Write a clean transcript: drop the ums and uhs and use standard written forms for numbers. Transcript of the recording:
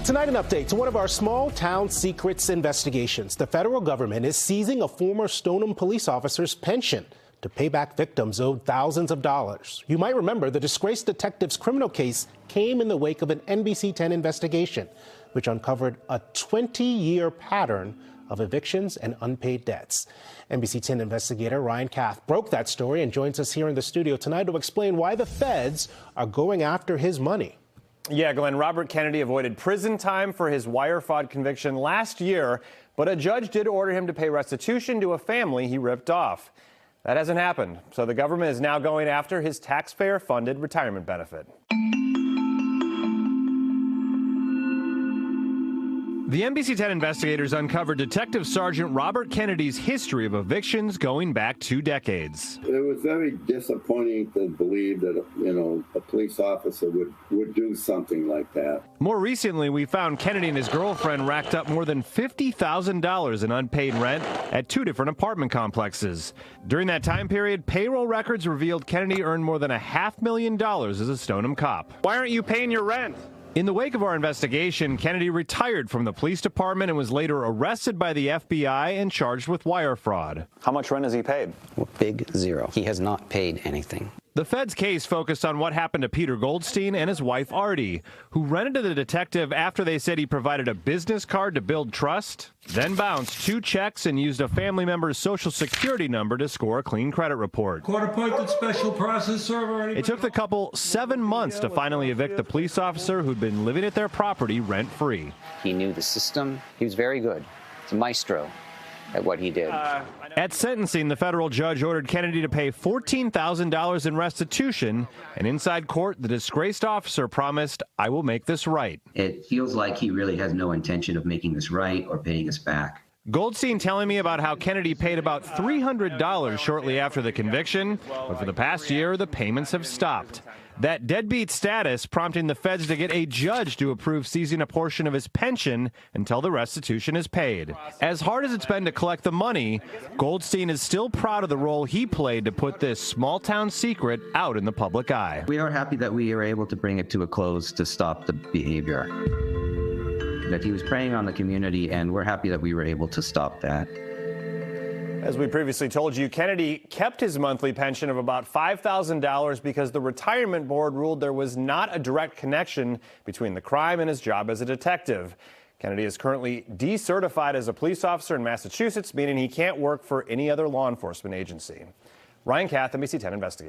Tonight, an update to one of our small town secrets investigations. The federal government is seizing a former Stoneham police officer's pension to pay back victims owed thousands of dollars. You might remember the disgraced detective's criminal case came in the wake of an NBC 10 investigation, which uncovered a 20-year pattern of evictions and unpaid debts. NBC 10 investigator Ryan Kath broke that story and joins us here in the studio tonight to explain why the feds are going after his money. Yeah, Glenn, Robert Kennedy avoided prison time for his wire fraud conviction last year, but a judge did order him to pay restitution to a family he ripped off. That hasn't happened, so the government is now going after his taxpayer-funded retirement benefit. The NBC 10 investigators uncovered Detective Sergeant Robert Kennedy's history of evictions going back 2 decades. It was very disappointing to believe that, a police officer would do something like that. More recently, we found Kennedy and his girlfriend racked up more than $50,000 in unpaid rent at 2 different apartment complexes. During that time period, payroll records revealed Kennedy earned more than $500,000 as a Stoneham cop. Why aren't you paying your rent? In the wake of our investigation, Kennedy retired from the police department and was later arrested by the FBI and charged with wire fraud. How much rent has he paid? Well, big zero. He has not paid anything. The Fed's case focused on what happened to Peter Goldstein and his wife Artie, who rented to the detective after they said he provided a business card to build trust, then bounced 2 checks and used a family member's social security number to score a clean credit report. Court-appointed special process server. It took the couple 7 months to finally evict the police officer who'd been living at their property rent-free. He knew the system. He was very good. He's a maestro at what he did. At sentencing, the federal judge ordered Kennedy to pay $14,000 in restitution, and inside court, the disgraced officer promised, "I will make this right." It feels like he really has no intention of making this right or paying us back. Goldstein telling me about how Kennedy paid about $300 shortly after the conviction, but for the past year, the payments have stopped. That deadbeat status prompting the feds to get a judge to approve seizing a portion of his pension until the restitution is paid. As hard as it's been to collect the money, Goldstein is still proud of the role he played to put this small-town secret out in the public eye. We are happy that we are able to bring it to a close to stop the behavior. That he was preying on the community, and we're happy that we were able to stop that. As we previously told you, Kennedy kept his monthly pension of about $5,000 because the retirement board ruled there was not a direct connection between the crime and his job as a detective. Kennedy is currently decertified as a police officer in Massachusetts, meaning he can't work for any other law enforcement agency. Ryan Kath, NBC 10 investigator.